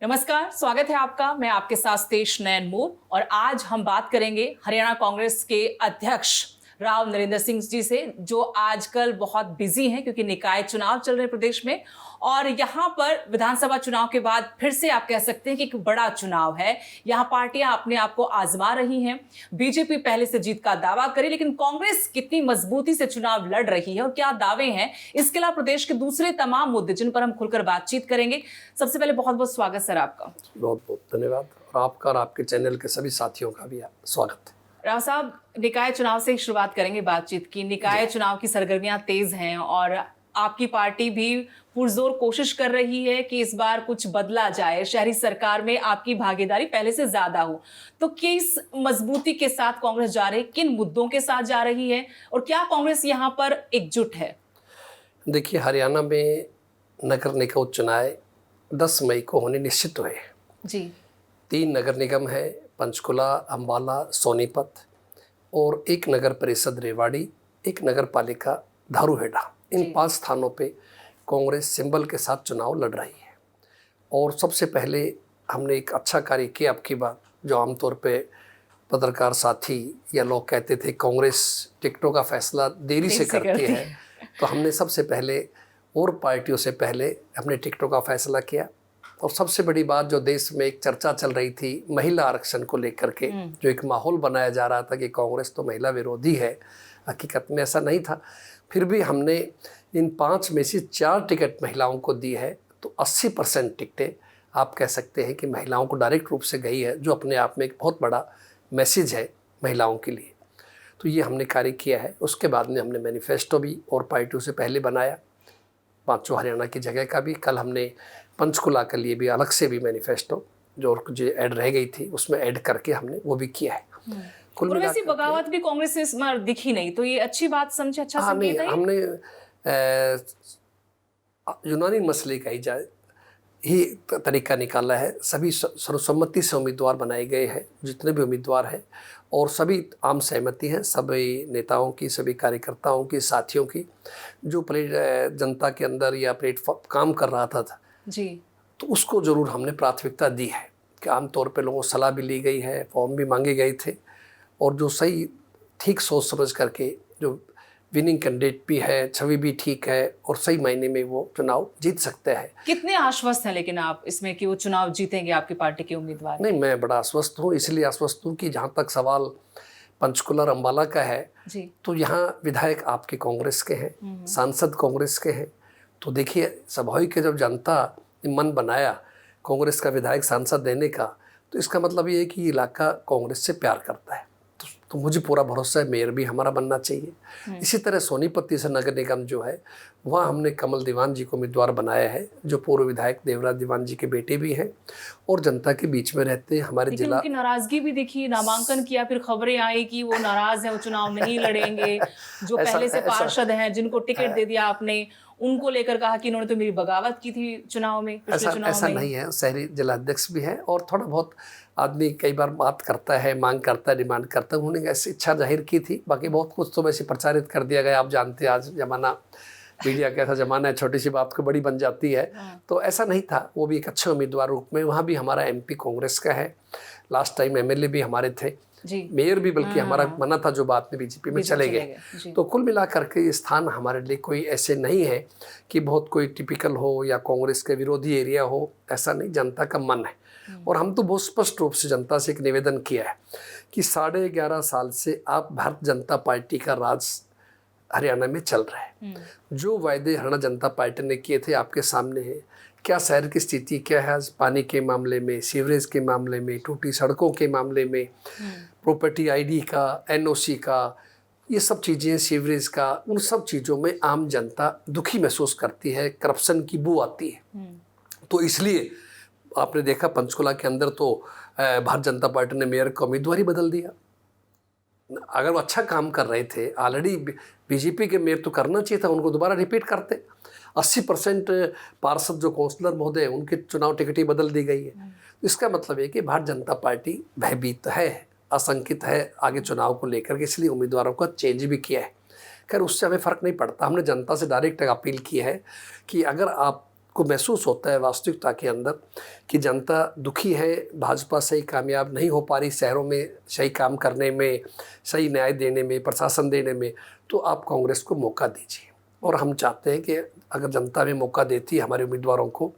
नमस्कार, स्वागत है आपका। मैं आपके साथ तेज नयन मोर और आज हम बात करेंगे हरियाणा कांग्रेस के अध्यक्ष राव नरेंद्र सिंह जी से, जो आजकल बहुत बिजी हैं क्योंकि निकाय चुनाव चल रहे हैं प्रदेश में। और यहाँ पर विधानसभा चुनाव के बाद फिर से आप कह सकते हैं कि एक बड़ा चुनाव है। यहाँ पार्टियां अपने आप को आजमा रही हैं। बीजेपी पहले से जीत का दावा करे, लेकिन कांग्रेस कितनी मजबूती से चुनाव लड़ रही है और क्या दावे हैं, इसके अलावा प्रदेश के दूसरे तमाम मुद्दे जिन पर हम खुलकर बातचीत करेंगे। सबसे पहले बहुत बहुत स्वागत सर आपका। बहुत बहुत धन्यवाद और आपका और आपके चैनल के सभी साथियों का भी स्वागत है। राव साहब, निकाय चुनाव से शुरुआत करेंगे बातचीत की। निकाय चुनाव की सरगर्मियां तेज हैं और आपकी पार्टी भी पुरजोर कोशिश कर रही है कि इस बार कुछ बदला जाए, शहरी सरकार में आपकी भागीदारी पहले से ज्यादा हो। तो किस मजबूती के साथ कांग्रेस जा रही है, किन मुद्दों के साथ जा रही है और क्या कांग्रेस यहाँ पर एकजुट है? देखिए, हरियाणा में नगर निगम चुनाव 10 मई को होने निश्चित हुए हैं जी। 3 नगर निगम है, पंचकुला, अम्बाला, सोनीपत और एक नगर परिषद रेवाड़ी, एक नगर पालिका धारूहेड़ा। इन 5 स्थानों पे कांग्रेस सिंबल के साथ चुनाव लड़ रही है। और सबसे पहले हमने एक अच्छा कार्य किया अब की बार, जो आमतौर पे पत्रकार साथी या लोग कहते थे कांग्रेस टिकटों का फैसला देरी से करती है, तो हमने सबसे पहले और पार्टियों से पहले हमने टिकटों का फैसला किया। और सबसे बड़ी बात, जो देश में एक चर्चा चल रही थी महिला आरक्षण को लेकर के, जो एक माहौल बनाया जा रहा था कि कांग्रेस तो महिला विरोधी है, हकीकत में ऐसा नहीं था। फिर भी हमने इन 5 में से 4 टिकट महिलाओं को दी है, तो 80% टिकटें आप कह सकते हैं कि महिलाओं को डायरेक्ट रूप से गई है, जो अपने आप में एक बहुत बड़ा मैसेज है महिलाओं के लिए। तो ये हमने कार्य किया है। उसके बाद में हमने मैनिफेस्टो भी और पार्टियों से पहले बनाया, 5 हरियाणा की जगह का भी। कल हमने पंचकुला के लिए भी अलग से भी मैनिफेस्टो जो ऐड रह गई थी उसमें ऐड करके हमने वो भी किया है। और वैसी बगावत भी कांग्रेस से इस बार दिखी नहीं, तो ये अच्छी बात समझे, अच्छा संकेत है। हमने यूनानी मसले का ही तरीका निकाला है। सभी सर्वसम्मति से उम्मीदवार बनाए गए हैं, जितने भी उम्मीदवार हैं, और सभी आम सहमति है सभी नेताओं की, सभी कार्यकर्ताओं की, साथियों की। जो जनता के अंदर या प्लेटफॉर्म काम कर रहा था जी, तो उसको ज़रूर हमने प्राथमिकता दी है कि आमतौर पे लोगों से सलाह भी ली गई है, फॉर्म भी मांगे गए थे, और जो सही ठीक सोच समझ करके जो विनिंग कैंडिडेट भी है, छवि भी ठीक है और सही मायने में वो चुनाव जीत सकते हैं। कितने आश्वस्त हैं लेकिन आप इसमें कि वो चुनाव जीतेंगे आपकी पार्टी के उम्मीदवार? नहीं, मैं बड़ा आश्वस्त हूँ। इसलिए आश्वस्त हूँ कि जहाँ तक सवाल पंचकुला और अम्बाला का है जी, तो यहाँ विधायक आपके कांग्रेस के हैं, सांसद कांग्रेस के हैं। तो देखिए, स्वाभाविक है, जब जनता ने मन बनाया कांग्रेस का विधायक सांसद देने का, तो इसका मतलब ये है कि इलाका कांग्रेस से प्यार करता है। तो मुझे पूरा भरोसा है मेयर भी हमारा बनना चाहिए। इसी तरह सोनीपत से नगर निगम जो है, वहाँ हमने कमल दीवान जी को उम्मीदवार बनाया है, जो पूर्व विधायक देवराज दीवान जी के बेटे भी हैं और जनता के बीच में रहते हैं। हमारे जिला उनकी नाराजगी भी दिखी, नामांकन किया, फिर खबरें आई कि वो नाराज हैं, वो चुनाव नहीं लड़ेंगे। जो पहले से पार्षद हैं, जिनको टिकट दे दिया आपने, उनको लेकर कहा कि इन्होंने तो मेरी बगावत की थी चुनाव में, पिछले चुनाव में। ऐसा नहीं है। शहरी जिलाध्यक्ष भी है और थोड़ा बहुत आदमी कई बार बात करता है, मांग करता है, डिमांड करता है। उन्होंने ऐसी इच्छा जाहिर की थी। बाकी बहुत कुछ तो वैसे प्रचारित कर दिया गया। आप जानते हैं आज ज़माना मीडिया कैसा ज़माना है, छोटी सी बात को बड़ी बन जाती है। तो ऐसा नहीं था। वो भी एक अच्छे उम्मीदवार रूप में, वहाँ भी हमारा MP कांग्रेस का है, लास्ट टाइम MLA भी हमारे थे जी, मेयर भी बल्कि हमारा बना था, जो बाद में बीजेपी में चले गए। तो कुल मिलाकर के ये स्थान हमारे लिए कोई ऐसे नहीं है कि बहुत कोई टिपिकल हो या कांग्रेस के विरोधी एरिया हो, ऐसा नहीं। जनता का मन है और हम तो बहुत स्पष्ट रूप से जनता से एक निवेदन किया है कि 11.5 साल से आप भारतीय जनता पार्टी का राज हरियाणा में चल रहा है। जो वायदे हरियाणा जनता पार्टी ने किए थे आपके सामने है। क्या शहर की स्थिति क्या है आज, पानी के मामले में, सीवरेज के मामले में, टूटी सड़कों के मामले में, प्रॉपर्टी ID का, NOC का, ये सब चीज़ें, सीवरेज का, उन सब चीज़ों में आम जनता दुखी महसूस करती है, करप्शन की बू आती है। तो इसलिए आपने देखा पंचकुला के अंदर तो भारतीय जनता पार्टी ने मेयर का उम्मीदवार ही बदल दिया। अगर वो अच्छा काम कर रहे थे, ऑलरेडी बीजेपी के मेयर तो करना चाहिए था, उनको दोबारा रिपीट करते। 80% पार्षद जो काउंसलर महोदय हैं, उनके चुनाव टिकट ही बदल दी गई है। इसका मतलब है कि भारतीय जनता पार्टी भयभीत है, आशंकित है आगे चुनाव को लेकर के, इसलिए उम्मीदवारों का चेंज भी किया है। खैर, उससे हमें फ़र्क नहीं पड़ता। हमने जनता से डायरेक्ट अपील की है कि अगर आप को महसूस होता है वास्तविकता के अंदर कि जनता दुखी है, भाजपा सही कामयाब नहीं हो पा रही शहरों में सही काम करने में, सही न्याय देने में, प्रशासन देने में, तो आप कांग्रेस को मौका दीजिए। और हम चाहते हैं कि अगर जनता में मौका देती है हमारे उम्मीदवारों को,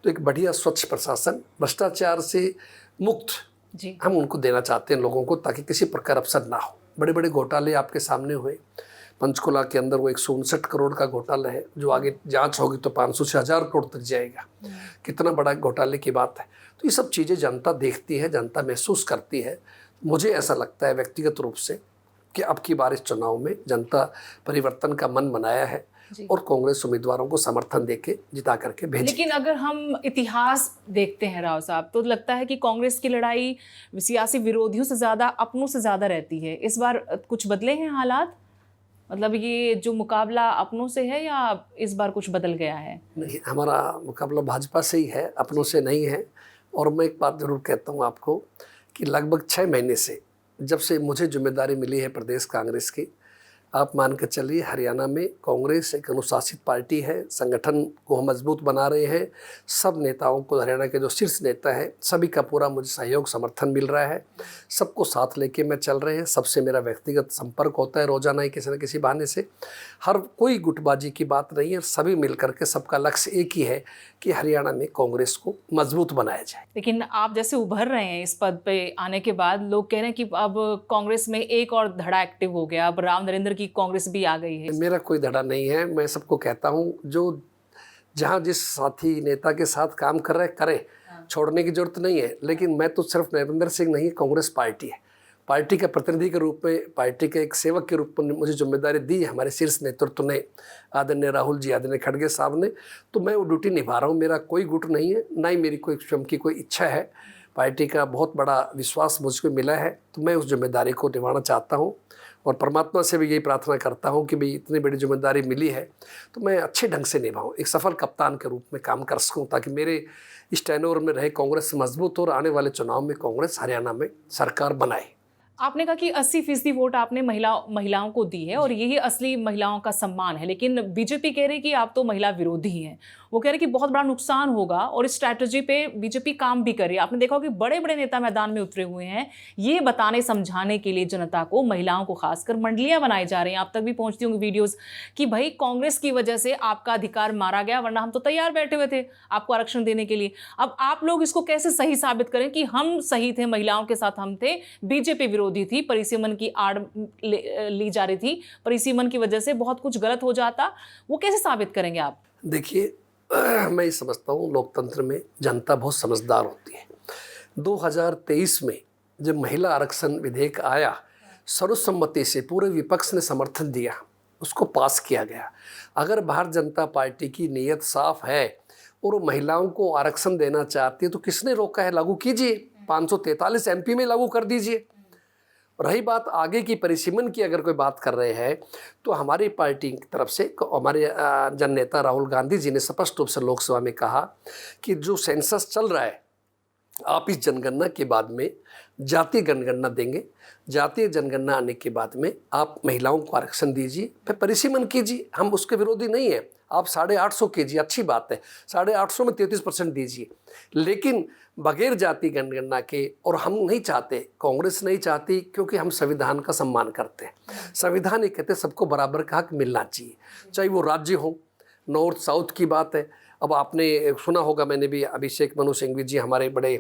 तो एक बढ़िया स्वच्छ प्रशासन, भ्रष्टाचार से मुक्त जी। हम उनको देना चाहते हैं लोगों को, ताकि किसी प्रकार अवसर ना हो। बड़े बड़े घोटाले आपके सामने हुए, पंचकुला के अंदर वो 159 करोड़ का घोटाला है, जो आगे जांच होगी तो 500 से 1000 करोड़ तक जाएगा। कितना बड़ा घोटाले की बात है। तो ये सब चीज़ें जनता देखती है, जनता महसूस करती है। मुझे ऐसा लगता है व्यक्तिगत रूप से कि अब की बार इस चुनाव में जनता परिवर्तन का मन बनाया है और कांग्रेस उम्मीदवारों को समर्थन देके जिता करके भेजेगी। लेकिन अगर हम इतिहास देखते हैं राव साहब, तो लगता है कि कांग्रेस की लड़ाई सियासी विरोधियों से ज़्यादा अपनों से ज़्यादा रहती है। इस बार कुछ बदले हैं हालात? मतलब ये जो मुकाबला अपनों से है या इस बार कुछ बदल गया है? नहीं, हमारा मुकाबला भाजपा से ही है, अपनों से नहीं है। और मैं एक बात ज़रूर कहता हूँ आपको कि लगभग 6 महीने से जब से मुझे जिम्मेदारी मिली है प्रदेश कांग्रेस की, आप मान के चलिए हरियाणा में कांग्रेस एक अनुशासित पार्टी है, संगठन को हम मजबूत बना रहे हैं। सब नेताओं को, हरियाणा के जो शीर्ष नेता हैं सभी का पूरा मुझे सहयोग समर्थन मिल रहा है। सबको साथ लेके मैं चल रहे हैं। सबसे मेरा व्यक्तिगत संपर्क होता है रोजाना ही किसी न किसी बहाने से। हर कोई गुटबाजी की बात नहीं है, सभी मिल करके सबका लक्ष्य एक ही है कि हरियाणा में कांग्रेस को मजबूत बनाया जाए। लेकिन आप जैसे उभर रहे हैं इस पद पे आने के बाद, लोग कह रहे हैं कि अब कांग्रेस में एक और धड़ा एक्टिव हो गया, अब राव नरेंद्र की कांग्रेस भी आ गई है। मेरा कोई धड़ा नहीं है। मैं सबको कहता हूँ जो जहाँ जिस साथी नेता के साथ काम कर रहे करें, छोड़ने की जरूरत नहीं है। लेकिन मैं तो सिर्फ नरेंद्र सिंह नहीं, कांग्रेस पार्टी है। पार्टी के प्रतिनिधि के रूप में, पार्टी के एक सेवक के रूप में मुझे जिम्मेदारी दी है हमारे शीर्ष नेतृत्व ने, आदरणीय राहुल जी, आदरणीय खड़गे साहब ने। तो मैं वो ड्यूटी निभा रहा हूँ। मेरा कोई गुट नहीं है, ना ही मेरी कोई स्वयं की कोई इच्छा है। पार्टी का बहुत बड़ा विश्वास मुझको मिला है, तो मैं उस जिम्मेदारी को निभाना चाहता हूँ। और परमात्मा से भी यही प्रार्थना करता हूँ कि भाई इतनी बड़ी जिम्मेदारी मिली है तो मैं अच्छे ढंग से निभाऊँ, एक सफल कप्तान के रूप में काम कर सकूँ, ताकि मेरे इस टेन्योर में रहे कांग्रेस मजबूत और आने वाले चुनाव में कांग्रेस हरियाणा में सरकार बनाए। आपने कहा कि 80% वोट आपने महिलाओं को दी है और यही असली महिलाओं का सम्मान है, लेकिन बीजेपी कह रही कि आप तो महिला विरोधी हैं। वो कह रहे कि बहुत बड़ा नुकसान होगा और इस स्ट्रैटेजी पे बीजेपी काम भी कर रही है। आपने देखा कि बड़े बड़े नेता मैदान में उतरे हुए हैं ये बताने समझाने के लिए जनता को, महिलाओं को खासकर, मंडलियां बनाई जा रही हैं। आप तक भी पहुंचती होंगी वीडियोस कि भाई कांग्रेस की वजह से आपका अधिकार मारा गया, वरना हम तो तैयार बैठे हुए थे आपको आरक्षण देने के लिए। अब आप लोग इसको कैसे सही साबित करें कि हम सही थे, महिलाओं के साथ हम थे, बीजेपी विरोधी थी, परिसीमन की आड़ ली जा रही थी, परिसीमन की वजह से बहुत कुछ गलत हो जाता, वो कैसे साबित करेंगे आप? देखिए, मैं ये समझता हूँ लोकतंत्र में जनता बहुत समझदार होती है। 2023 में जब महिला आरक्षण विधेयक आया, सर्वसम्मति से पूरे विपक्ष ने समर्थन दिया, उसको पास किया गया। अगर भारतीय जनता पार्टी की नीयत साफ है और वो महिलाओं को आरक्षण देना चाहती है तो किसने रोका है? लागू कीजिए, 543 MP में लागू कर दीजिए। रही बात आगे की परिसीमन की, अगर कोई बात कर रहे हैं तो हमारी पार्टी की तरफ से हमारे जन नेता राहुल गांधी जी ने स्पष्ट रूप से लोकसभा में कहा कि जो सेंसस चल रहा है, आप इस जनगणना के बाद में जातीय जनगणना देंगे, जातीय जनगणना आने के बाद में आप महिलाओं को आरक्षण दीजिए, फिर परिसीमन कीजिए। हम उसके विरोधी नहीं है। आप 850 कीजिए, अच्छी बात है, 850 में 33% दीजिए, लेकिन बगैर जाति जनगणना के। और हम नहीं चाहते, कांग्रेस नहीं चाहती, क्योंकि हम संविधान का सम्मान करते हैं। संविधान ये कहते सबको बराबर का हक मिलना चाहिए, चाहे वो राज्य हो, नॉर्थ साउथ की बात है। अब आपने सुना होगा, मैंने भी अभिषेक मनु सिंघवी जी हमारे बड़े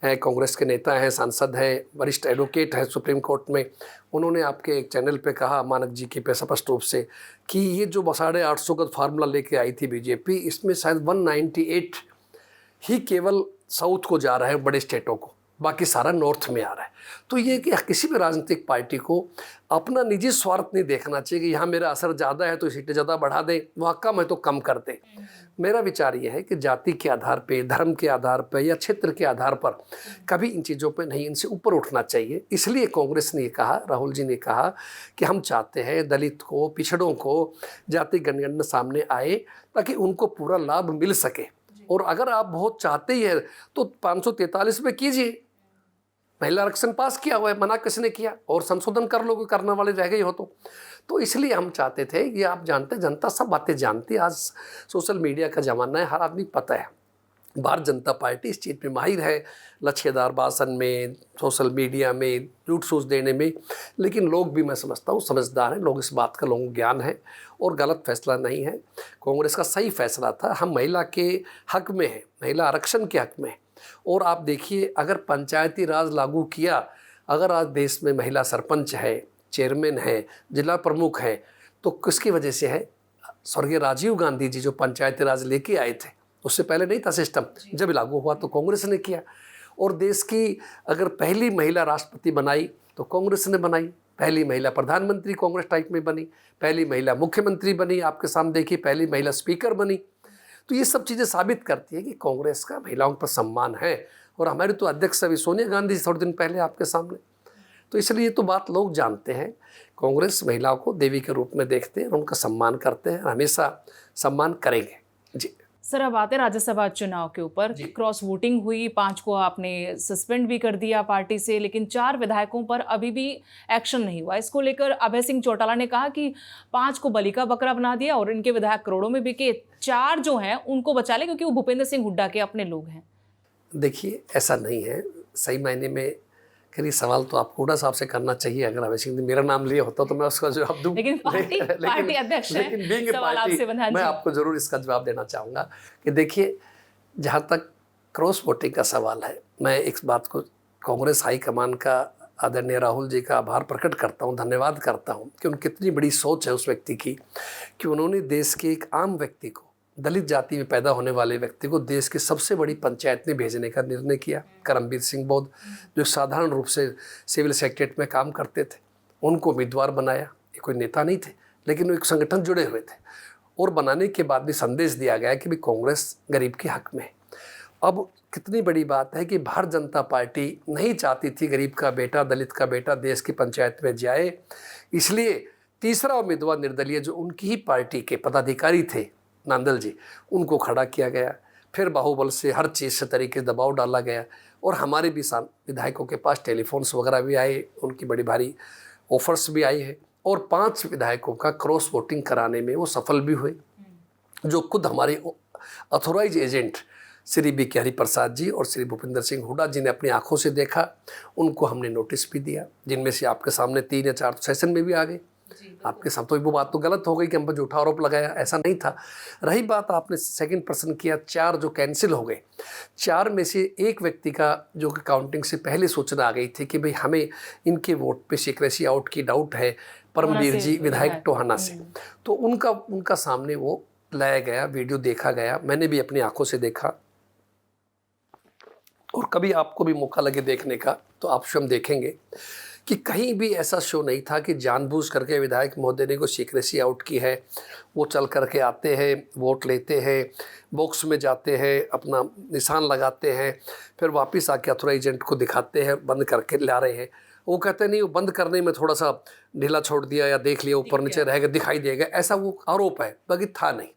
कांग्रेस के नेता हैं, सांसद हैं, वरिष्ठ एडवोकेट हैं सुप्रीम कोर्ट में, उन्होंने आपके एक चैनल पे कहा, मानक जी के पे स्पष्ट रूप से, कि ये जो 850 का फार्मूला लेके आई थी बीजेपी, इसमें शायद 198 ही केवल साउथ को जा रहा है, बड़े स्टेटों को, बाकी सारा नॉर्थ में आ रहा है। तो ये कि किसी भी राजनीतिक पार्टी को अपना निजी स्वार्थ नहीं देखना चाहिए कि यहाँ मेरा असर ज़्यादा है तो सीटें ज़्यादा बढ़ा दें, वहाँ कम है तो कम कर दें। मेरा विचार ये है कि जाति के आधार पे, धर्म के आधार पे या क्षेत्र के आधार पर कभी इन चीज़ों पे नहीं, इनसे ऊपर उठना चाहिए। इसलिए कांग्रेस ने कहा, राहुल जी ने कहा कि हम चाहते हैं दलित को, पिछड़ों को जाति जनगणना सामने आए ताकि उनको पूरा लाभ मिल सके। और अगर आप बहुत चाहते ही है तो 543 में कीजिए, महिला आरक्षण पास किया हुआ है, मना किसने किया? और संशोधन कर लो, करने वाले रह गए हो तो इसलिए हम चाहते थे कि आप जानते, जनता सब बातें जानती है। आज सोशल मीडिया का ज़माना है, हर आदमी पता है। भारतीय जनता पार्टी इस चीज़ में माहिर है, लच्छेदार भाषण में, सोशल मीडिया में, झूठ सूझ देने में। लेकिन लोग भी, मैं समझता हूँ, समझदार हैं लोग, इस बात का लोगों को ज्ञान है और गलत फैसला नहीं है। कांग्रेस का सही फैसला था। हम महिला के हक में हैं, महिला आरक्षण के हक में हैं। और आप देखिए, अगर पंचायती राज लागू किया, अगर आज देश में महिला सरपंच है, चेयरमैन है, जिला प्रमुख है, तो किसकी वजह से है? स्वर्गीय राजीव गांधी जी जो पंचायती राज लेके आए थे, उससे पहले नहीं था सिस्टम। जब लागू हुआ तो कांग्रेस ने किया। और देश की अगर पहली महिला राष्ट्रपति बनाई तो कांग्रेस ने बनाई, पहली महिला प्रधानमंत्री कांग्रेस टाइप में बनी, पहली महिला मुख्यमंत्री बनी, आपके सामने देखिए, पहली महिला स्पीकर बनी। तो ये सब चीज़ें साबित करती है कि कांग्रेस का महिलाओं पर सम्मान है। और हमारी तो अध्यक्ष अभी सोनिया गांधी थोड़े दिन पहले आपके सामने। तो इसलिए ये तो बात लोग जानते हैं। कांग्रेस महिलाओं को देवी के रूप में देखते हैं, उनका सम्मान करते हैं, हमेशा सम्मान करेंगे। जी सर, अब आते हैं राज्यसभा चुनाव के ऊपर। क्रॉस वोटिंग हुई, 5 को आपने सस्पेंड भी कर दिया पार्टी से, लेकिन 4 विधायकों पर अभी भी एक्शन नहीं हुआ। इसको लेकर अभय सिंह चौटाला ने कहा कि 5 को बलि का बकरा बना दिया और इनके विधायक करोड़ों में बिके, 4 जो हैं उनको बचा ले क्योंकि वो भूपेंद्र सिंह हुड्डा के अपने लोग हैं। देखिए, ऐसा नहीं है। सही मायने में खैर ये सवाल तो आपको हुड्डा साहब से करना चाहिए। अगर अभय सिंह ने मेरा नाम लिया होता तो मैं उसका जवाब दूं। लेकिन पार्टी अध्यक्ष हैं, सवाल आपसे बंधा जी। मैं आपको जरूर इसका जवाब देना चाहूँगा कि देखिए, जहाँ तक क्रॉस वोटिंग का सवाल है, मैं इस बात को कांग्रेस हाईकमान का, आदरणीय राहुल जी का आभार प्रकट करता हूँ, धन्यवाद करता हूँ कि उनकी कितनी बड़ी सोच है उस व्यक्ति की कि उन्होंने देश के एक आम व्यक्ति को, दलित जाति में पैदा होने वाले व्यक्ति को देश की सबसे बड़ी पंचायत में भेजने का निर्णय किया। करमबीर सिंह बौद्ध जो साधारण रूप से सिविल सेक्रेटरी में काम करते थे, उनको उम्मीदवार बनाया। ये कोई नेता नहीं थे, लेकिन वो एक संगठन जुड़े हुए थे। और बनाने के बाद भी संदेश दिया गया कि भी कांग्रेस गरीब के हक में है। अब कितनी बड़ी बात है कि भारतीय जनता पार्टी नहीं चाहती थी गरीब का बेटा, दलित का बेटा देश की पंचायत में जाए। इसलिए तीसरा उम्मीदवार निर्दलीय जो उनकी ही पार्टी के पदाधिकारी थे, नांदल जी, उनको खड़ा किया गया। फिर बाहुबल से हर चीज़ से तरीके से दबाव डाला गया। और हमारे भी विधायकों के पास टेलीफोन्स वगैरह भी आए, उनकी बड़ी भारी ऑफर्स भी आई है। और 5 विधायकों का क्रॉस वोटिंग कराने में वो सफल भी हुए। जो खुद हमारे ऑथोराइज एजेंट श्री बी के हरिप्रसाद जी और श्री भूपेंद्र सिंह हुड्डा जी ने अपनी आंखों से देखा, उनको हमने नोटिस भी दिया, जिनमें से आपके सामने 3 या 4 सेशन में भी आ गए। आपके साथ तो वो बात तो गलत हो गई कि हम पर झूठा आरोप लगाया, ऐसा नहीं था। रही बात, आपने सेकंड प्रश्न किया, 4 जो कैंसिल हो गए, 4 में से एक व्यक्ति का जो कि काउंटिंग से पहले सूचना आ गई थी कि भाई हमें इनके वोट पे सीक्रेसी आउट की डाउट है, परमवीर जी विधायक टोहाना से। तो उनका सामने वो लाया गया, वीडियो देखा गया, मैंने भी अपनी आंखों से देखा। और कभी आपको भी मौका लगे देखने का तो आप स्वयं देखेंगे कि कहीं भी ऐसा शो नहीं था कि जानबूझ करके विधायक महोदय ने को सीक्रेसी आउट की है। वो चल करके आते हैं, वोट लेते हैं, बॉक्स में जाते हैं, अपना निशान लगाते हैं, फिर वापस आके ऑथोराइज एजेंट को दिखाते हैं, बंद करके ला रहे हैं। वो कहते नहीं, वो बंद करने में थोड़ा सा ढीला छोड़ दिया या देख लिया, ऊपर नीचे रहेगा, दिखाई देगा, ऐसा वो आरोप है, बाकी था नहीं।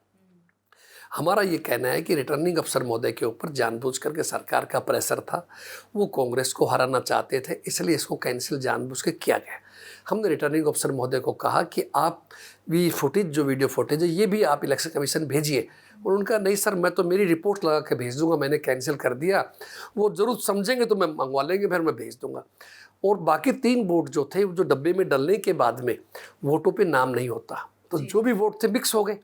हमारा ये कहना है कि रिटर्निंग अफसर महोदय के ऊपर जानबूझ करके सरकार का प्रेशर था, वो कांग्रेस को हराना चाहते थे, इसलिए इसको कैंसिल जानबूझ के किया गया। हमने रिटर्निंग अफसर महोदय को कहा कि आप भी फुटेज, जो वीडियो फुटेज है, ये भी आप इलेक्शन कमीशन भेजिए। और उनका नहीं सर, मैं तो मेरी रिपोर्ट लगा के भेज दूंगा, मैंने कैंसिल कर दिया, वो जरूर समझेंगे तो मैं मंगवा लेंगे, फिर मैं भेज दूंगा। और बाकी 3 वोट जो थे, जो डब्बे में डलने के बाद में वोटों पे नाम नहीं होता, तो जो भी वोट थे मिक्स हो गए।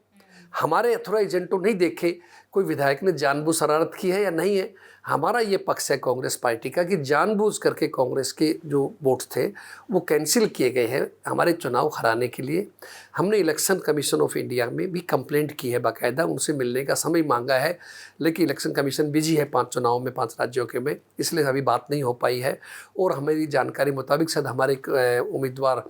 हमारे ऑथोराइज एजेंटों नहीं देखे कोई विधायक ने जानबूझ शरारत की है या नहीं है। हमारा ये पक्ष है कांग्रेस पार्टी का कि जानबूझ करके कांग्रेस के जो वोट थे वो कैंसिल किए गए हैं हमारे चुनाव हराने के लिए। हमने इलेक्शन कमीशन ऑफ इंडिया में भी कंप्लेंट की है, बाकायदा उनसे मिलने का समय मांगा है, लेकिन इलेक्शन कमीशन बिजी है 5 चुनाव में, 5 राज्यों के में, इसलिए अभी बात नहीं हो पाई है। और हमारी जानकारी मुताबिक शायद हमारे उम्मीदवार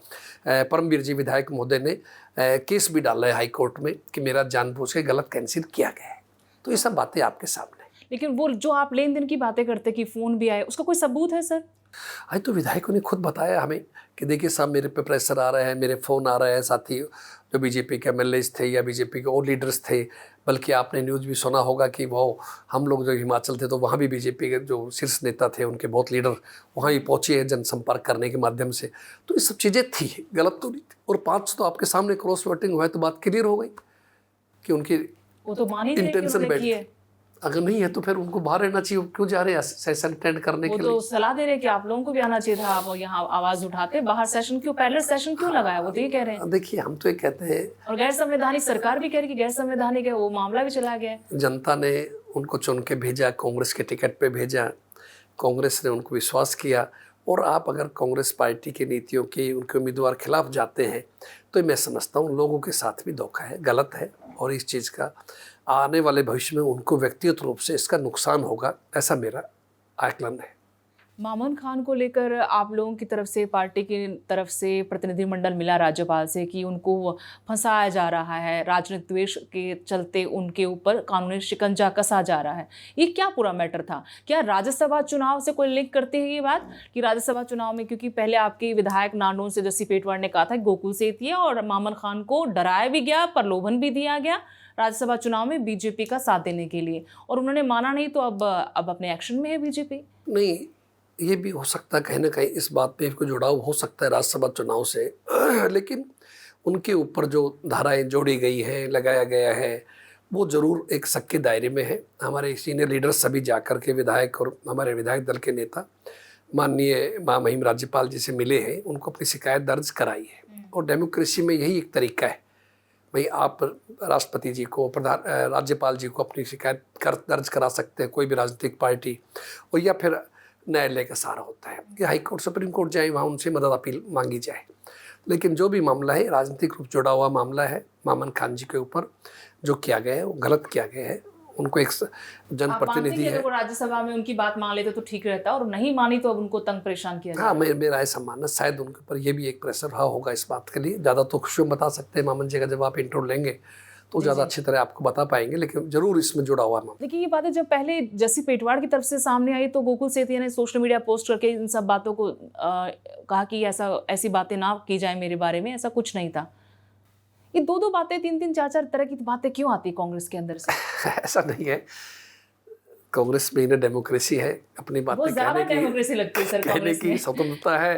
परमवीर जी विधायक महोदय ने केस भी डाला है हाई कोर्ट में कि मेरा जानबूझ के गलत कैंसिल किया गया है। तो ये सब बातें आपके सामने। लेकिन वो जो आप लेन देन की बातें करते कि फ़ोन भी आए, उसका कोई सबूत है सर? आज तो विधायकों ने खुद बताया हमें कि देखिए साहब, मेरे पे प्रेशर आ रहा है, मेरे फ़ोन आ रहा है, साथी जो बीजेपी के एमएलए थे या बीजेपी के और लीडर्स थे, बल्कि आपने न्यूज़ भी सुना होगा कि वो हम लोग जो हिमाचल थे तो वहाँ भी बीजेपी के जो शीर्ष नेता थे उनके बहुत लीडर वहाँ ही पहुँचे हैं जनसंपर्क करने के माध्यम से। तो ये सब चीज़ें थी, गलत तो नहीं थी। और 5 तो आपके सामने क्रॉस वोटिंग हुआ है तो बात क्लियर हो गई कि उनकी वो तो मान ही नहीं रहे कि इंटेंशन उन्होंने बैठ की है। अगर नहीं है तो फिर उनको बाहर रहना चाहिए। क्यों जा रहे हैं सेशन अटेंड करने वो के तो लिए? सलाह दे रहे हैं कि आप लोगों को भी आना चाहिए था, आप यहाँ आवाज उठाते, बाहर सेशन क्यों, पैरेलल सेशन क्यों लगाया, वो तो ये कह रहे हैं। देखिए हम तो ये कहते हैं, और गैर संवैधानिक, सरकार भी कह रही है कि गैर संवैधानिक है, वो मामला भी चला गया है। जनता ने उनको चुन के भेजा, कांग्रेस के टिकट पे भेजा, कांग्रेस ने उनको विश्वास किया। और आप अगर कांग्रेस पार्टी की नीतियों के उनके उम्मीदवार खिलाफ जाते हैं तो मैं समझता हूँ लोगों के साथ भी धोखा है, गलत है। और इस चीज़ का आने वाले भविष्य में उनको व्यक्तिगत रूप से इसका नुकसान होगा, ऐसा मेरा आकलन है। मामून खान को लेकर आप लोगों की तरफ से, पार्टी की तरफ से प्रतिनिधिमंडल मिला राज्यपाल से कि उनको फंसाया जा रहा है, राजनीतिक द्वेष के चलते उनके ऊपर कानूनी शिकंजा कसा जा रहा है। ये क्या पूरा मैटर था? क्या राज्यसभा चुनाव से कोई लिंक करते हैं ये बात कि राज्यसभा चुनाव में, क्योंकि पहले आपके विधायक नांदोल से जस्सी पेटवार ने कहा था गोकुल सेतिया और मामून खान को डराया भी गया, प्रलोभन भी दिया गया राज्यसभा चुनाव में बीजेपी का साथ देने के लिए, और उन्होंने माना नहीं, तो अब अपने एक्शन में है बीजेपी। नहीं, ये भी हो सकता है कहीं ना कहीं इस बात पे कोई जुड़ाव हो सकता है राज्यसभा चुनाव से लेकिन उनके ऊपर जो धाराएं जोड़ी गई हैं, लगाया गया है, वो ज़रूर एक शक के दायरे में है। हमारे सीनियर लीडर्स सभी जाकर के विधायक और हमारे विधायक दल के नेता माननीय महामहिम राज्यपाल जी से मिले हैं, उनको अपनी शिकायत दर्ज कराई है। और डेमोक्रेसी में यही एक तरीका है भाई, आप राष्ट्रपति जी को, प्रधान राज्यपाल जी को अपनी शिकायत दर्ज करा सकते हैं, कोई भी राजनीतिक पार्टी, और या फिर न्यायालय का सहारा होता है कि हाई कोर्ट, सुप्रीम कोर्ट जाए, वहाँ उनसे मदद अपील मांगी जाए। लेकिन जो भी मामला है राजनीतिक रूप जुड़ा हुआ मामला है, मामून खान जी के ऊपर जो किया गया है वो गलत किया गया है। उनको एक जनप्रतिनिधि है, राज्यसभा में उनकी बात मान लेते तो ठीक रहता, और नहीं मानी तो अब उनको तंग परेशान किया हाँ, मेरा ऐसा मानना, शायद उनके ऊपर ये भी एक प्रेशर रहा होगा इस बात के लिए। ज़्यादा तो खुशी बता सकते हैं मामून जी का, जब आप इंटरव्यू लेंगे तो ज़्यादा अच्छी तरह आपको बता पाएंगे, लेकिन जरूर इसमें जुड़ा हुआ मामला। देखिए, ये बातें जब पहले जस्सी पेटवार की तरफ से सामने आई तो गोकुल सेतिया ने सोशल मीडिया पोस्ट करके इन सब बातों को कहा कि ऐसी बातें ना की जाए मेरे बारे में, ऐसा कुछ नहीं था। ये दो बातें, तीन चार तरह की बातें क्यों आती कांग्रेस के अंदर से? ऐसा नहीं है, कांग्रेस में इन्हें डेमोक्रेसी है, अपनी बातें कहने की स्वतंत्रता है।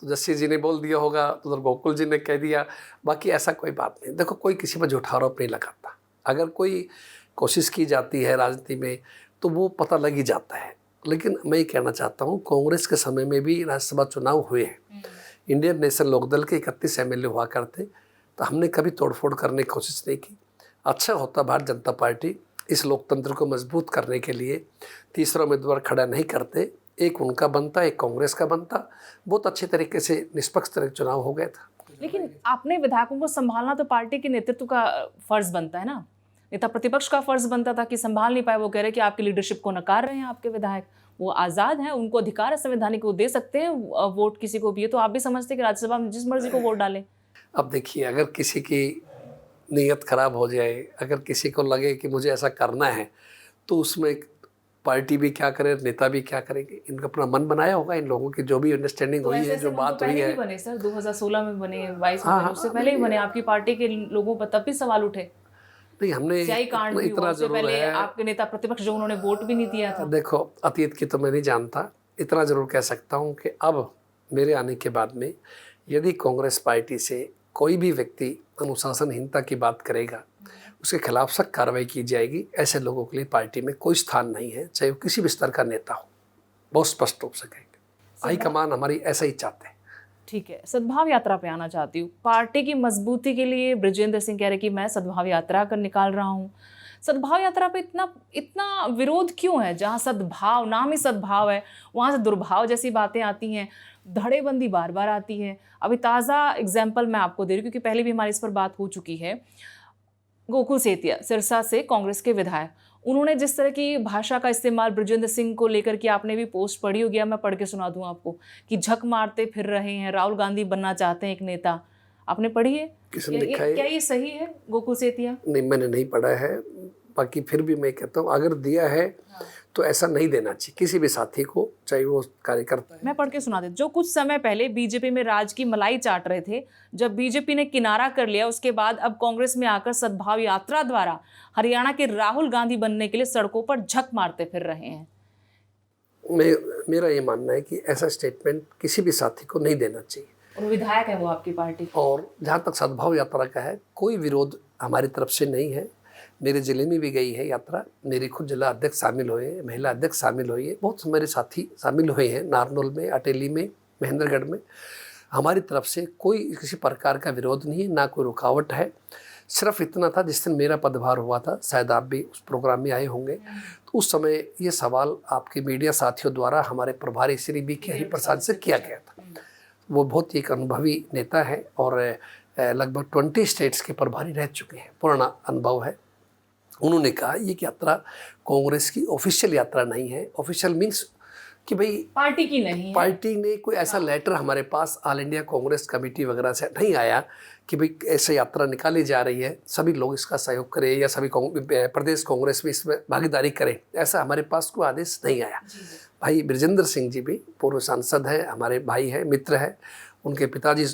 तो जस्सी जी ने बोल दिया होगा तो उधर गोकुल जी ने कह दिया, बाकी ऐसा कोई बात नहीं। देखो, कोई किसी पर झूठा आरोप नहीं लगाता। अगर कोई कोशिश की जाती है राजनीति में तो वो पता लग ही जाता है। लेकिन मैं ये कहना चाहता हूँ, कांग्रेस के समय में भी राज्यसभा चुनाव हुए हैं, इंडियन नेशनल लोकदल के 31 MLA हुआ करते, तो हमने कभी तोड़फोड़ करने की कोशिश नहीं की। अच्छा होता भारतीय जनता पार्टी इस लोकतंत्र को मजबूत करने के लिए तीसरा उम्मीदवार खड़ा नहीं करते, एक उनका बनता, एक कांग्रेस का बनता, बहुत अच्छे तरीके से निष्पक्ष तरह चुनाव हो गया था। लेकिन आपने विधायकों को संभालना तो पार्टी के नेतृत्व का फर्ज बनता है ना, नेता प्रतिपक्ष का फर्ज बनता था कि संभाल नहीं पाए। वो कह रहे कि आपकी लीडरशिप को नकार रहे हैं आपके विधायक, वो आज़ाद हैं, उनको अधिकार है संवैधानिक, वो दे सकते हैं वोट किसी को भी। है तो आप भी समझते हैं कि राज्यसभा में जिस मर्जी को वोट डालें। अब देखिए, अगर किसी की नीयत खराब हो जाए, अगर किसी को लगे कि मुझे ऐसा करना है, तो उसमें पार्टी भी क्या करे, नेता भी क्या करेंगे, इनका अपना मन बनाया होगा। इन लोगों की जो भी अंडरस्टैंडिंग हुई है, जो बात हुई है, बने सर 2016 में बने, 22 में बने, उससे पहले ही बने। आपकी पार्टी के लोगों पर तब भी सवाल उठे। नहीं, हमने इतना जरूर है, आपके नेता प्रतिपक्ष जो उन्होंने वोट भी नहीं दिया था। देखो, अतीत की तो मैं नहीं जानता, इतना जरूर कह सकता हूँ कि अब मेरे आने के बाद में यदि कांग्रेस पार्टी से कोई भी व्यक्ति अनुशासनहीनता की बात करेगा, उसके खिलाफ सख्त कार्रवाई की जाएगी। ऐसे लोगों के लिए पार्टी में कोई स्थान नहीं है, चाहे वो किसी भी स्तर का नेता हो। बहुत स्पष्ट रूप से कहेंगे, हाईकमान हमारी ऐसा ही चाहते हैं। ठीक है, सद्भाव यात्रा पे आना चाहती हूँ। पार्टी की मजबूती के लिए बृजेंद्र सिंह कह रहे कि मैं सद्भाव यात्रा कर निकाल रहा हूँ। सद्भाव यात्रा पे इतना विरोध क्यों है? जहाँ सद्भाव, नाम ही सद्भाव है, वहाँ से दुर्भाव जैसी बातें आती हैं, धड़ेबंदी बार बार आती है। अभी ताज़ा एग्जाम्पल मैं आपको दे रही हूँ, क्योंकि पहले भी हमारी इस पर बात हो चुकी है। गोकुल सेतिया सिरसा से कांग्रेस के विधायक, उन्होंने जिस तरह की भाषा का इस्तेमाल बृजेंद्र सिंह को लेकर कि आपने भी पोस्ट पढ़ी होगी, मैं पढ़ के सुना दूं आपको, कि झक मारते फिर रहे हैं, राहुल गांधी बनना चाहते हैं एक नेता। आपने पढ़ी है? किसने लिखा है? क्या ये सही है गोकुल सेतिया? नहीं, मैंने नहीं पढ़ा है। बाकी फिर भी मैं कहता हूँ, अगर दिया है तो ऐसा नहीं देना चाहिए किसी भी साथी को, चाहे वो कार्यकर्ता है। मैं पढ़ के सुना देती। जो कुछ समय पहले बीजेपी में राज की मलाई चाट रहे थे, जब बीजेपी ने किनारा कर लिया, उसके बाद अब कांग्रेस में आकर सद्भाव यात्रा द्वारा हरियाणा के राहुल गांधी बनने के लिए सड़कों पर झक मारते फिर रहे हैं। मेरा ये मानना है कि ऐसा स्टेटमेंट किसी भी साथी को नहीं देना चाहिए। और विधायक है वो आपकी पार्टी के। और जहाँ तक सद्भाव यात्रा का है, कोई विरोध हमारी तरफ से नहीं है। मेरे ज़िले में भी गई है यात्रा, मेरे खुद जिला अध्यक्ष शामिल हुए हैं, महिला अध्यक्ष शामिल हुई है, बहुत मेरे साथी शामिल हुए हैं, नारनौल में, अटेली में, महेंद्रगढ़ में। हमारी तरफ से कोई किसी प्रकार का विरोध नहीं है, ना कोई रुकावट है। सिर्फ इतना था, जिस दिन मेरा पदभार हुआ था, शायद आप भी उस प्रोग्राम में आए होंगे, तो उस समय ये सवाल आपके मीडिया साथियों द्वारा हमारे प्रभारी श्री B.K. हरिप्रसाद से किया गया था। वो बहुत ही एक अनुभवी नेता है और लगभग 20 स्टेट्स के प्रभारी रह चुके हैं, पुराना अनुभव है। उन्होंने कहा ये यात्रा कांग्रेस की ऑफिशियल यात्रा नहीं है। ऑफिशियल मीन्स कि भाई पार्टी की नहीं है। पार्टी ने कोई ऐसा लेटर हमारे पास ऑल इंडिया कांग्रेस कमेटी वगैरह से नहीं आया कि भाई ऐसे यात्रा निकाली जा रही है, सभी लोग इसका सहयोग करें या सभी प्रदेश कांग्रेस में इसमें भागीदारी करें, ऐसा हमारे पास कोई आदेश नहीं आया। भाई ब्रजेंद्र सिंह जी भी पूर्व सांसद हैं, हमारे भाई हैं, मित्र हैं। उनके पिताजी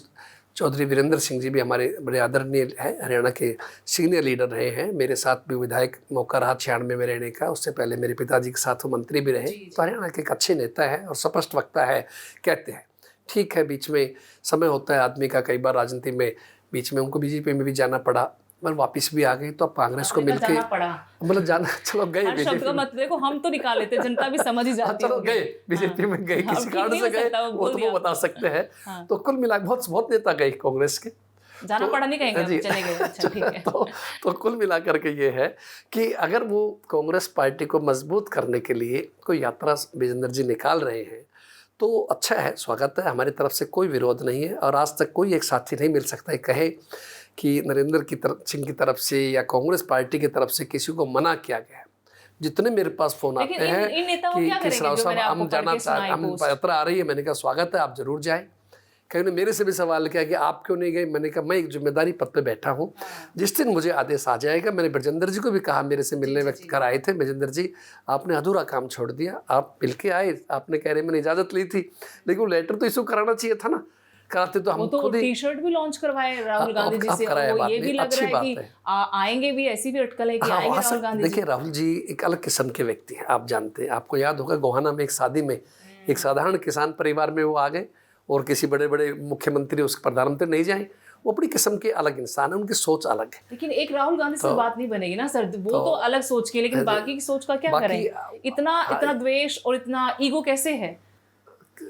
चौधरी वीरेंद्र सिंह जी भी हमारे बड़े आदरणीय हैं, हरियाणा के सीनियर लीडर रहे हैं। मेरे साथ भी विधायक मौका रहा 96 में रहने का, उससे पहले मेरे पिताजी के साथ वो मंत्री भी रहे। तो हरियाणा के एक अच्छे नेता है और स्पष्ट वक्ता है, कहते हैं। ठीक है, बीच में समय होता है आदमी का, कई बार राजनीति में बीच में उनको बीजेपी में भी जाना पड़ा, पर वापस भी आ गए, तो अब कांग्रेस को मिलके मतलब जाना, चलो गए बीजेपी में। मत देखो, हम तो निकाल लेते, जनता भी समझ ही जाती है। चलो गए बीजेपी में, गए किसी कारण से गए, वो तो वो बता सकते हैं। तो कुल मिला बहुत नेता गए कांग्रेस के, जाना पड़ा नहीं कहेंगे, चले गए। अच्छा ठीक है। तो कुल मिलाकर के ये है कि अगर वो कांग्रेस पार्टी को मजबूत करने के लिए कोई यात्रा ब्रजेंद्र जी निकाल रहे हैं तो अच्छा है, स्वागत है। हमारी तरफ से कोई विरोध नहीं है और आज तक कोई एक साथी नहीं मिल सकता है कहे कि नरेंद्र सिंह की तरफ से या कांग्रेस पार्टी की तरफ से किसी को मना किया गया है। जितने मेरे पास फोन आते हैं कि राव साहब हम जाना चाहते, हम यात्रा आ रही है, मैंने कहा स्वागत है, आप जरूर जाएं। कहीं ने मेरे से भी सवाल किया कि आप क्यों नहीं गए, मैंने कहा मैं एक जिम्मेदारी पद पे बैठा हूँ, जिस दिन मुझे आदेश आ जाएगा। मैंने ब्रजेंद्र जी को भी कहा, मेरे से मिलने व्यक्त कर आए थे, ब्रजेंद्र जी आपने अधूरा काम छोड़ दिया, आप मिल के आए, आपने कह रहे मैंने इजाजत ली थी, लेकिन वो लेटर तो इशू कराना चाहिए था ना, कराते तो हम खुद ही टी-शर्ट भी लॉन्च करवाए राहुल गांधी जी से, वो ये भी लग रहा है कि आएंगे भी, ऐसी भी अटकल है कि आएंगे राहुल गांधी। देखिए राहुल जी एक अलग किस्म के व्यक्ति हैं, आप जानते हैं, आपको याद होगा गोहाना में एक शादी में एक साधारण किसान परिवार में वो आ गए और किसी बड़े बड़े मुख्यमंत्री उसके प्रधानमंत्री नहीं जाए। वो अपनी किस्म के अलग इंसान है, उनकी सोच अलग है। लेकिन एक राहुल गांधी से बात नहीं बनेगी ना सर, वो तो अलग सोच के, लेकिन बाकी की सोच का क्या करें? इतना द्वेष और इतना ईगो कैसे है?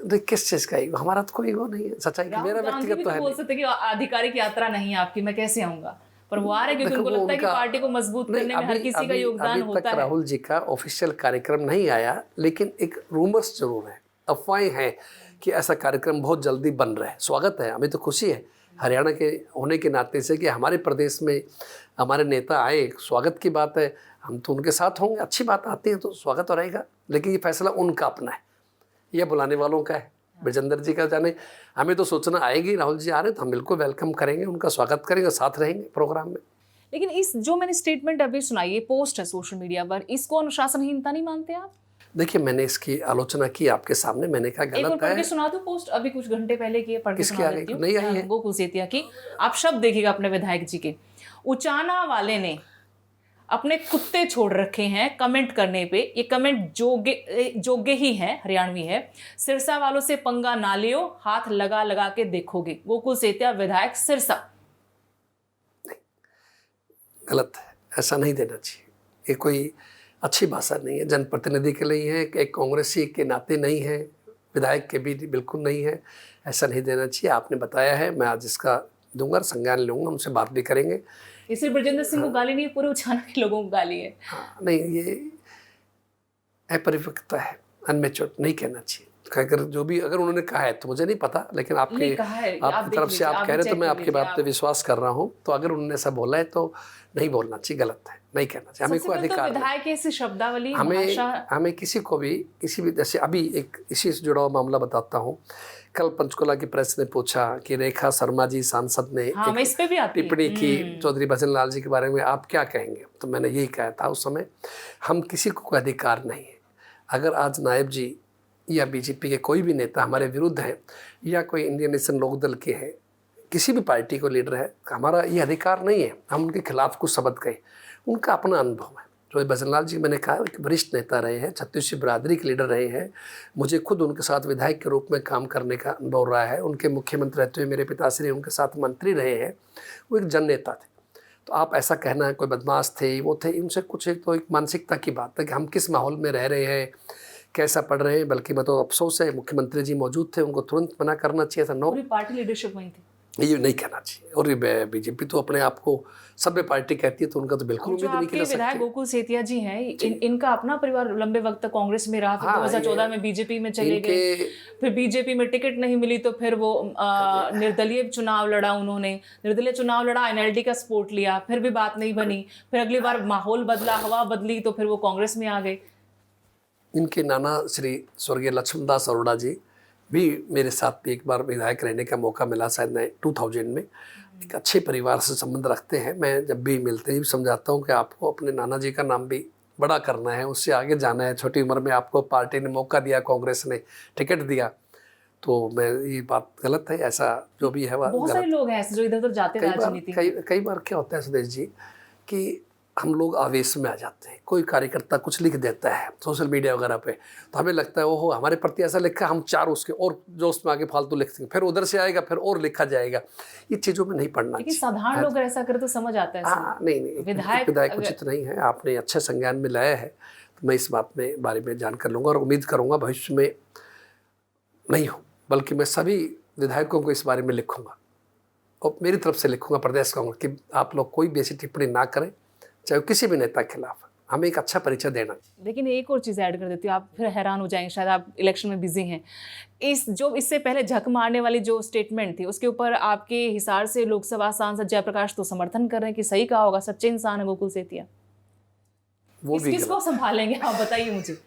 किस चीज का ईगो? हमारा तो कोई ईगो नहीं है, सच्चाई की मेरा व्यक्तिगत तो है। बोल सकते कि आधिकारिक यात्रा नहीं है आपकी, मैं कैसे आऊंगा, पर वो आ रहे क्योंकि उनको लगता है कि पार्टी को मजबूत करने में हर किसी का योगदान होता है। राहुल जी का ऑफिशियल कार्यक्रम नहीं आया, लेकिन एक रूमर्स जरूर है, अफवाहें हैं कि ऐसा कार्यक्रम बहुत जल्दी बन रहा है। स्वागत है, हमें तो खुशी है हरियाणा के होने के नाते से कि हमारे प्रदेश में हमारे नेता आए, स्वागत की बात है, हम तो उनके साथ होंगे, अच्छी बात आती है तो स्वागत तो रहेगा। लेकिन ये फैसला उनका अपना है, यह बुलाने वालों का है, ब्रजेंद्र जी का जाने। हमें तो सोचना आएगी राहुल जी आ रहे तो हम बिल्कुल वेलकम करेंगे, उनका स्वागत करेंगे, साथ रहेंगे प्रोग्राम में। लेकिन इस जो मैंने स्टेटमेंट अभी सुनाई, ये पोस्ट है सोशल मीडिया पर, इसको अनुशासनहीनता नहीं मानते आप? देखिए मैंने इसकी आलोचना की आपके सामने, मैंने कहा गलत है। सुना दो पोस्ट, अभी कुछ घंटे पहले की है, पढ़ के सुना देती हूं। नहीं आई है गोकुल सेतिया की, आप शब्द देखिएगा अपने विधायक जी के। उचाना वाले ने अपने कुत्ते छोड़ रखे हैं कमेंट करने पे, ये कमेंट जोगे ही है, हरियाणवी है। सिरसा वालों से पंगा ना लियो, हाथ लगा लगा के देखोगे। गोकुल सेतिया विधायक सिरसा। गलत है, ऐसा नहीं देना चाहिए, ये कोई अच्छी भाषा नहीं है, जनप्रतिनिधि के लिए है, एक कांग्रेसी के नाते नहीं है, विधायक के भी बिल्कुल नहीं है, ऐसा नहीं देना चाहिए। आपने बताया है, मैं आज इसका दूंगा, संज्ञान लूंगा, उनसे बात भी करेंगे। इसे ब्रजेंद्र सिंह को गाली नहीं, पूरे उचाना के लोगों को गाली है। हाँ, नहीं ये अपरिपक्वता है, अनमेच्योर नहीं कहना चाहिए। अगर जो भी अगर उन्होंने कहा है तो मुझे नहीं पता, लेकिन आपकी तरफ से आप कह रहे तो मैं आपकी बात पे विश्वास कर रहा हूँ। तो अगर उन्होंने ऐसा बोला है तो नहीं बोलना चाहिए, गलत है, नहीं कहना चाहिए। हमें कोई अधिकार हमें किसी को भी किसी भी, जैसे अभी एक इसी से जुड़ा हुआ मामला बताता हूँ। कल पंचकुला की प्रेस ने पूछा कि रेखा शर्मा जी सांसद ने टिप्पणी की चौधरी भजन लाल जी के बारे में, आप क्या कहेंगे? तो मैंने यही कहा था उस समय, हम किसी को कोई अधिकार नहीं है अगर आज नायब जी या बीजेपी के कोई भी नेता हमारे विरुद्ध हैं या कोई इंडियन नेशनल लोकदल के हैं, किसी भी पार्टी को लीडर है, हमारा ये अधिकार नहीं है हम उनके खिलाफ कुछ शब्द कहें। उनका अपना अनुभव है। जो भजनलाल जी मैंने कहा एक वरिष्ठ नेता रहे हैं, छत्तीसगढ़ बिरादरी के लीडर रहे हैं। मुझे खुद उनके साथ विधायक के रूप में काम करने का अनुभव रहा है। उनके मुख्यमंत्री रहते हुए मेरे पिताश्री उनके साथ मंत्री रहे हैं। वो एक जन नेता थे। तो आप ऐसा कहना है कोई बदमाश थे वो थे, इनसे कुछ एक तो एक मानसिकता की बात है कि हम किस माहौल में रह रहे हैं, कैसा पढ़ रहे हैं। बल्कि मैं तो अफसोस है मुख्यमंत्री जी मौजूद थे, उनको तुरंत मना करना चाहिए था। नो, पूरी पार्टी लीडरशिप वहीं थी, ये नहीं कहना चाहिए। और ये बीजेपी तो अपने आप को सभ्य पार्टी कहती है, तो उनका तो बिल्कुल उम्मीद नहीं की जा सकती। विधायक गोकुल सेतिया जी हैं, इनका अपना परिवार लंबे वक्त तक कांग्रेस में रहा, फिर 2014 में बीजेपी में चले गए, फिर बीजेपी में टिकट नहीं मिली तो फिर वो निर्दलीय चुनाव लड़ा। उन्होंने निर्दलीय चुनाव लड़ा, एनएलडी का सपोर्ट लिया, फिर भी बात नहीं बनी। फिर अगली बार माहौल बदला, हवा बदली, तो फिर वो कांग्रेस में आ गए। इनके नाना श्री स्वर्गीय लक्ष्मणदास अरोड़ा जी भी मेरे साथ भी एक बार विधायक रहने का मौका मिला, शायद 2000 में। एक अच्छे परिवार से संबंध रखते हैं। मैं जब भी मिलते ही समझाता हूँ कि आपको अपने नाना जी का नाम भी बड़ा करना है, उससे आगे जाना है। छोटी उम्र में आपको पार्टी ने मौका दिया, कांग्रेस ने टिकट दिया, तो मैं ये बात गलत है। ऐसा जो भी है बहुत सारे लोग हैं ऐसे जो इधर उधर जाते हैं राजनीति में। कई बार क्या होता है सुदेश जी कि हम लोग आवेश में आ जाते हैं। कोई कार्यकर्ता कुछ लिख देता है सोशल मीडिया वगैरह पे, तो हमें लगता है ओहो हमारे प्रति ऐसा लिखा, हम 4 उसके और जो उसमें आगे फालतू लिख देंगे, फिर उधर से आएगा, फिर और लिखा जाएगा। ये चीज़ों में नहीं पढ़ना चाहिए। साधारण लोग ऐसा करे तो समझ आता है। हाँ, नहीं, विधायक उचित नहीं है। आपने अच्छे संज्ञान में लाया है, तो मैं इस बात में बारे में जानकर लूँगा और उम्मीद करूँगा भविष्य में नहीं हो, बल्कि मैं सभी विधायकों को इस बारे में लिखूँगा और मेरी तरफ से लिखूँगा प्रदेश कांग्रेस कि आप लोग कोई भी ऐसी टिप्पणी ना करें, चाहे किसी भी नेता के खिलाफ। हमें एक अच्छा परिचय देना। लेकिन एक और चीज़ ऐड कर देती हूँ, आप फिर हैरान हो जाएंगे, शायद आप इलेक्शन में बिजी हैं। इससे पहले झक मारने वाली जो स्टेटमेंट थी, उसके ऊपर आपके हिसार से लोकसभा सांसद जयप्रकाश तो समर्थन कर रहे हैं कि सही कहा होगा, सच्चे इंसान है गोकुल सेतिया। वो भी किसको संभालेंगे आप बताइए मुझे।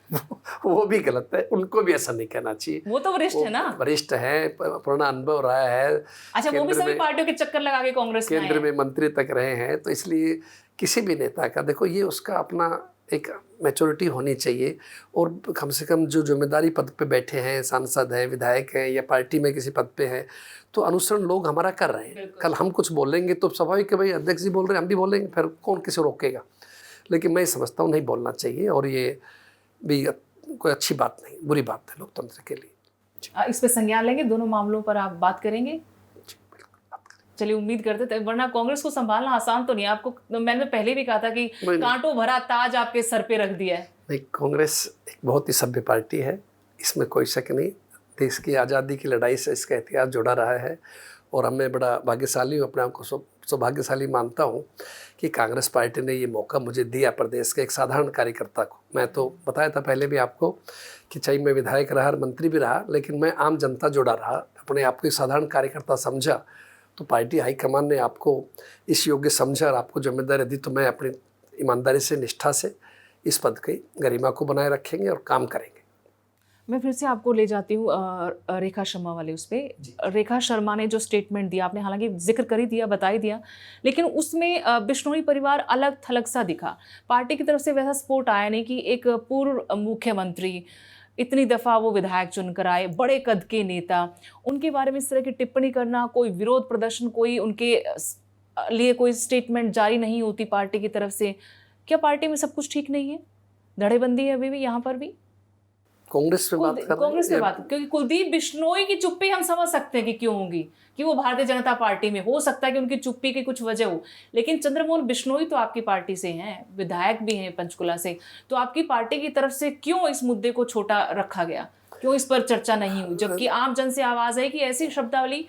वो भी गलत है, उनको भी ऐसा नहीं कहना चाहिए। वो तो वरिष्ठ है ना, वरिष्ठ है, पुराना अनुभव रहा है। अच्छा, वो भी सभी पार्टियों के चक्कर लगा के कांग्रेस में केंद्र में मंत्री तक रहे हैं, तो इसलिए किसी भी नेता का देखो ये उसका अपना एक मैच्योरिटी होनी चाहिए। और कम से कम जो जिम्मेदारी पद पे बैठे हैं, सांसद हैं, विधायक हैं या पार्टी में किसी पद पे हैं, तो अनुसरण लोग हमारा कर रहे हैं। कल हम कुछ बोलेंगे तो स्वाभाविक है भाई, अध्यक्ष जी बोल रहे हैं हम भी बोलेंगे, फिर कौन किसे रोकेगा। लेकिन मैं समझता हूँ नहीं बोलना चाहिए, और ये भी कोई अच्छी बात नहीं, बुरी बात है लोकतंत्र के लिए। इस पे संज्ञान लेंगे, दोनों मामलों पर आप बात करेंगे। चलिए, उम्मीद करते थे, वरना कांग्रेस को संभालना आसान तो नहीं। आपको मैंने पहले भी कहा था कि कांटों भरा ताज आपके सर पे रख दिया है। नहीं, कांग्रेस एक बहुत ही सभ्य पार्टी है, इसमें कोई शक नहीं। देश की आज़ादी की लड़ाई से इसका इतिहास जुड़ा रहा है, और हमें बड़ा भाग्यशाली हूँ, अपने आप को सौभाग्यशाली मानता हूँ कि कांग्रेस पार्टी ने ये मौका मुझे दिया, प्रदेश के एक साधारण कार्यकर्ता को। मैं तो बताया था पहले भी आपको कि चाहे मैं विधायक रहा, मंत्री भी रहा, लेकिन मैं आम जनता जुड़ा रहा, अपने आप को एक साधारण कार्यकर्ता समझा। तो पार्टी हाईकमान ने आपको इस योग्य समझा और आपको जिम्मेदारी दी, तो मैं अपनी ईमानदारी से, निष्ठा से इस पद की गरिमा को बनाए रखेंगे और काम करेंगे। मैं फिर से आपको ले जाती हूँ रेखा शर्मा वाले उस पर। रेखा शर्मा ने जो स्टेटमेंट दिया, आपने हालांकि जिक्र कर ही दिया, बता ही दिया, लेकिन उसमें बिश्नोई परिवार अलग थलग सा दिखा। पार्टी की तरफ से वैसा सपोर्ट आया नहीं कि एक पूर्व मुख्यमंत्री, इतनी दफ़ा वो विधायक चुनकर आए, बड़े कद के नेता, उनके बारे में इस तरह की टिप्पणी करना, कोई विरोध प्रदर्शन, कोई उनके लिए कोई स्टेटमेंट जारी नहीं होती पार्टी की तरफ से। क्या पार्टी में सब कुछ ठीक नहीं है? धड़ेबंदी है अभी भी यहाँ पर भी? कांग्रेस में बात, क्योंकि कुलदीप बिश्नोई की चुप्पी हम समझ सकते हैं कि क्यों होगी, कि वो भारतीय जनता पार्टी में, हो सकता है कि उनकी चुप्पी की कुछ वजह हो। लेकिन चंद्रमोहन बिश्नोई तो आपकी पार्टी से हैं, विधायक भी हैं पंचकुला से, तो आपकी पार्टी की तरफ से क्यों इस मुद्दे को छोटा रखा गया? क्यों इस पर चर्चा नहीं हुई, जबकि आम जन से आवाज है कि ऐसी शब्दावली?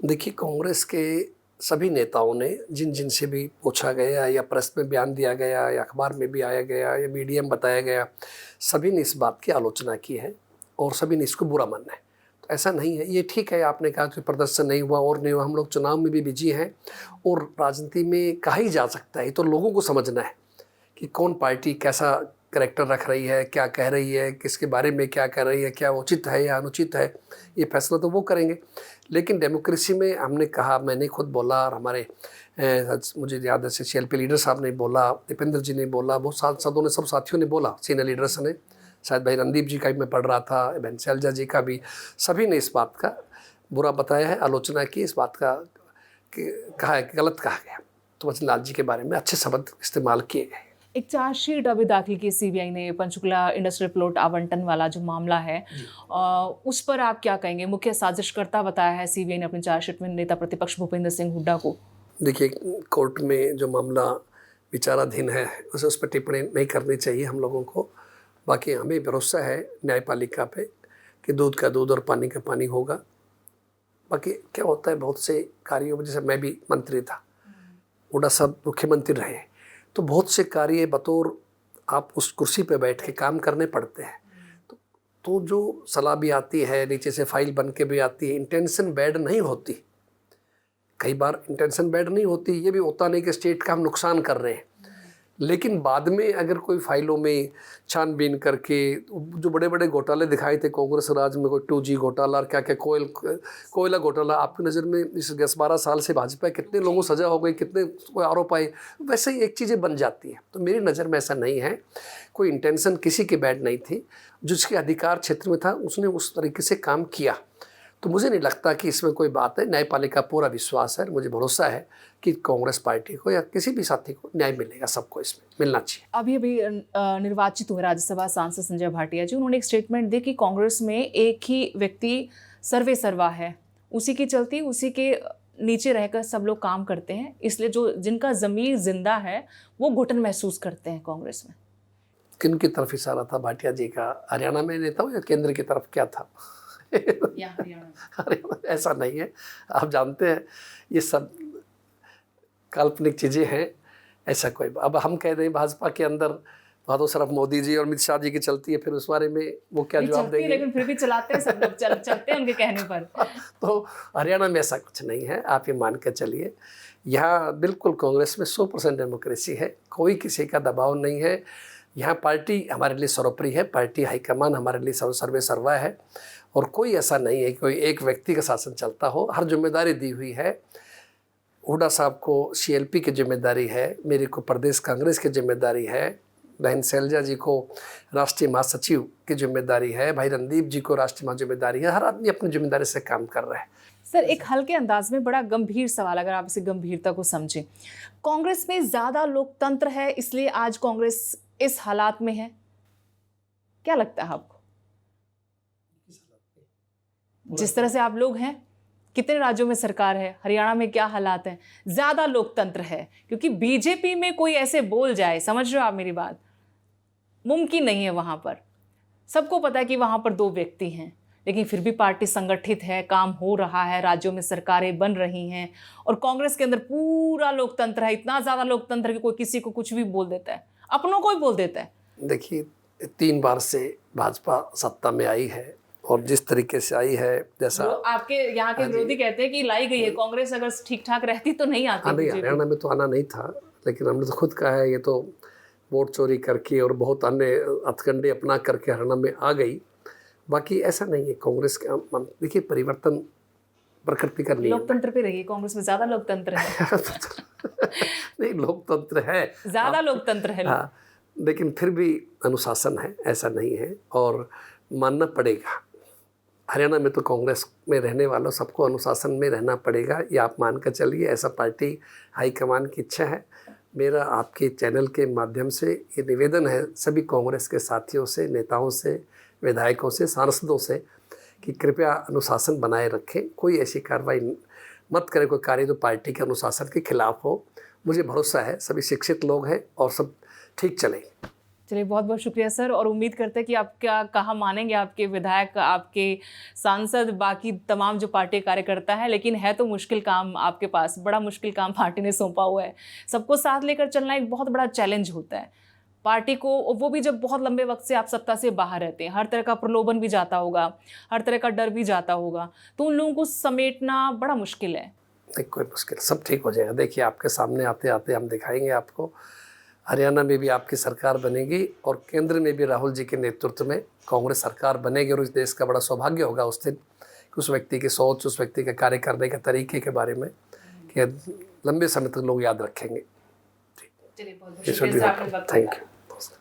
देखिए, कांग्रेस के सभी नेताओं ने जिन से भी पूछा गया या प्रेस में बयान दिया गया या अखबार में भी आया गया या मीडिया में बताया गया, सभी ने इस बात की आलोचना की है और सभी ने इसको बुरा माना है। तो ऐसा नहीं है, ये ठीक है आपने कहा कि प्रदर्शन नहीं हुआ और नहीं हुआ, हम लोग चुनाव में भी बिजी हैं और राजनीति में कहा ही जा सकता है, तो लोगों को समझना है कि कौन पार्टी कैसा करैक्टर रख रही है, क्या कह रही है, किसके बारे में क्या कह रही है, क्या उचित है या अनुचित है, ये फैसला तो वो करेंगे। लेकिन डेमोक्रेसी में हमने कहा, मैंने खुद बोला और हमारे मुझे याद है CLP लीडर साहब ने बोला, दीपेंद्र जी ने बोला, बहुत सांसदों ने, सब साथियों ने बोला, सीनियर लीडर्स ने, शायद भाई रणदीप जी का भी मैं पढ़ रहा था, बहन शैलजा जी का भी, सभी ने इस बात का बुरा बताया है, आलोचना की, इस बात का कहा है कि गलत कहा गया। तो वचन लाल जी के बारे में अच्छे शब्द इस्तेमाल किए गए। एक चार्जशीट अभी दाखिल की सीबीआई ने, पंचकुला इंडस्ट्रियल प्लॉट आवंटन वाला जो मामला है, उस पर आप क्या कहेंगे? मुख्य साजिशकर्ता बताया है सीबीआई ने अपनी चार्जशीट में नेता प्रतिपक्ष भूपेंद्र सिंह हुड्डा को। देखिए, कोर्ट में जो मामला विचाराधीन है उस पर टिप्पणी नहीं करनी चाहिए हम लोगों को। बाकी हमें भरोसा है न्यायपालिका पे कि दूध का दूध और पानी का पानी होगा। बाकी क्या होता है, बहुत से कार्यों में, जैसे मैं भी मंत्री था, हुड्डा साहब मुख्यमंत्री रहे, तो बहुत से कार्य बतौर आप उस कुर्सी पे बैठ के काम करने पड़ते हैं। तो जो सलाह भी आती है, नीचे से फाइल बन के भी आती है, इंटेंशन बैड नहीं होती। कई बार इंटेंशन बैड नहीं होती, ये भी होता नहीं कि स्टेट का हम नुकसान कर रहे हैं, लेकिन बाद में अगर कोई फाइलों में छानबीन करके जो बड़े बड़े घोटाले दिखाए थे कांग्रेस राज में, कोई 2G घोटाला और क्या क्या कोयला घोटाला, आपकी नज़र में इस 10-12 साल से भाजपा कितने लोगों को सज़ा हो गई, कितने कोई आरोप आए, वैसे ही एक चीज़ें बन जाती हैं। तो मेरी नज़र में ऐसा नहीं है, कोई इंटेंशन किसी की बैड नहीं थी, जिसके अधिकार क्षेत्र में था उसने उस तरीके से काम किया। तो मुझे नहीं लगता कि इसमें कोई बात है। न्यायपालिका पूरा विश्वास है, मुझे भरोसा है कि कांग्रेस पार्टी को या किसी भी साथी को न्याय मिलेगा, सबको इसमें मिलना चाहिए। अभी निर्वाचित हुए राज्यसभा सांसद संजय भाटिया जी, उन्होंने एक स्टेटमेंट दी कि कांग्रेस में एक ही व्यक्ति सर्वे सर्वा है, उसी की चलती, उसी के नीचे रहकर सब लोग काम करते हैं, इसलिए जो जिनका ज़मीर जिंदा है वो घुटन महसूस करते हैं कांग्रेस में। किन की तरफ इशारा था भाटिया जी का? हरियाणा में नेता हो या केंद्र की तरफ, क्या था? हरियाणा। ऐसा नहीं है, आप जानते हैं ये सब काल्पनिक चीज़ें हैं। ऐसा कोई, अब हम कह दें भाजपा के अंदर भादो सरफ मोदी जी और अमित शाह जी की चलती है, फिर उस बारे में वो क्या जवाब देंगे? लेकिन फिर भी चलाते हैं सब लोग, चलते हैं उनके कहने पर। तो हरियाणा में ऐसा कुछ नहीं है, आप ये मान के चलिए। यहाँ बिल्कुल कांग्रेस में 100% डेमोक्रेसी है, कोई किसी का दबाव नहीं है। यहाँ पार्टी हमारे लिए सर्वोपरि है, पार्टी हाईकमान हमारे लिए सर्वे सर्वा है, और कोई ऐसा नहीं है कि कोई एक व्यक्ति का शासन चलता हो। हर जिम्मेदारी दी हुई है। हुड्डा साहब को CLP की जिम्मेदारी है, मेरे को प्रदेश कांग्रेस की जिम्मेदारी है, बहन शैलजा जी को राष्ट्रीय महासचिव की जिम्मेदारी है, भाई रणदीप जी को राष्ट्रीय महा जिम्मेदारी है। हर आदमी अपनी जिम्मेदारी से काम कर रहा है। सर, एक हल्के अंदाज में बड़ा गंभीर सवाल, अगर आप इसे गंभीरता को समझें, कांग्रेस में ज़्यादा लोकतंत्र है इसलिए आज कांग्रेस इस हालात में है, क्या लगता है आपको? जिस तरह से आप लोग हैं, कितने राज्यों में सरकार है, हरियाणा में क्या हालात हैं, ज़्यादा लोकतंत्र है, क्योंकि बीजेपी में कोई ऐसे बोल जाए, समझ रहे हो आप मेरी बात, मुमकिन नहीं है। वहाँ पर सबको पता है कि वहाँ पर 2 व्यक्ति हैं, लेकिन फिर भी पार्टी संगठित है, काम हो रहा है, राज्यों में सरकारें बन रही हैं, और कांग्रेस के अंदर पूरा लोकतंत्र है, इतना ज़्यादा लोकतंत्र कि कोई किसी को कुछ भी बोल देता है, अपनों को ही बोल देता है। देखिए, 3 बार से भाजपा सत्ता में आई है, और जिस तरीके से आई है, जैसा आपके यहाँ के विरोधी कहते हैं कि लाई गई है, कांग्रेस अगर ठीक ठाक रहती तो नहीं आती। नहीं, हरियाणा में तो आना नहीं था, लेकिन हमने तो खुद कहा है ये तो वोट चोरी करके और बहुत अन्य हथकंडे अपना करके हरियाणा में आ गई। बाकी ऐसा नहीं है कांग्रेस का। देखिए, परिवर्तन प्रकृति का नियम। लोकतंत्र पे रहिए, कांग्रेस में ज्यादा लोकतंत्र है। नहीं, लोकतंत्र है, ज्यादा लोकतंत्र है। हाँ, लेकिन फिर भी अनुशासन है, ऐसा नहीं है, और मानना पड़ेगा। हरियाणा में तो कांग्रेस में रहने वालों सबको अनुशासन में रहना पड़ेगा, ये आप मान कर चलिए। ऐसा पार्टी हाईकमान की इच्छा है। मेरा आपके चैनल के माध्यम से ये निवेदन है सभी कांग्रेस के साथियों से, नेताओं से, विधायकों से, सांसदों से, कि कृपया अनुशासन बनाए रखें। कोई ऐसी कार्रवाई मत करें, कोई कार्य जो पार्टी के अनुशासन के खिलाफ हो। मुझे भरोसा है सभी शिक्षित लोग हैं और सब ठीक चलेंगे। चलिए, बहुत बहुत शुक्रिया सर, और उम्मीद करते हैं कि आप क्या कहा मानेंगे, आपके विधायक, आपके सांसद, बाकी तमाम जो पार्टी कार्यकर्ता है। लेकिन है तो मुश्किल काम आपके पास, बड़ा मुश्किल काम पार्टी ने सौंपा हुआ है। सबको साथ लेकर चलना एक बहुत बड़ा चैलेंज होता है पार्टी को, वो भी जब बहुत लंबे वक्त से आप सत्ता से बाहर रहते हैं। हर तरह का प्रलोभन भी जाता होगा, हर तरह का डर भी जाता होगा, तो उन लोगों को समेटना बड़ा मुश्किल है। नहीं, कोई मुश्किल, सब ठीक हो जाएगा। देखिए, आपके सामने आते आते हम दिखाएंगे आपको। हरियाणा में भी आपकी सरकार बनेगी और केंद्र में भी राहुल जी के नेतृत्व में कांग्रेस सरकार बनेगी, और इस देश का बड़ा सौभाग्य होगा उस दिन कि उस व्यक्ति की सोच, उस व्यक्ति के कार्य करने के तरीके के बारे में कि लंबे समय तक लोग याद रखेंगे। चलिए, बहुत बहुत शुक्रिया आपने वक्त दिया। Thank you.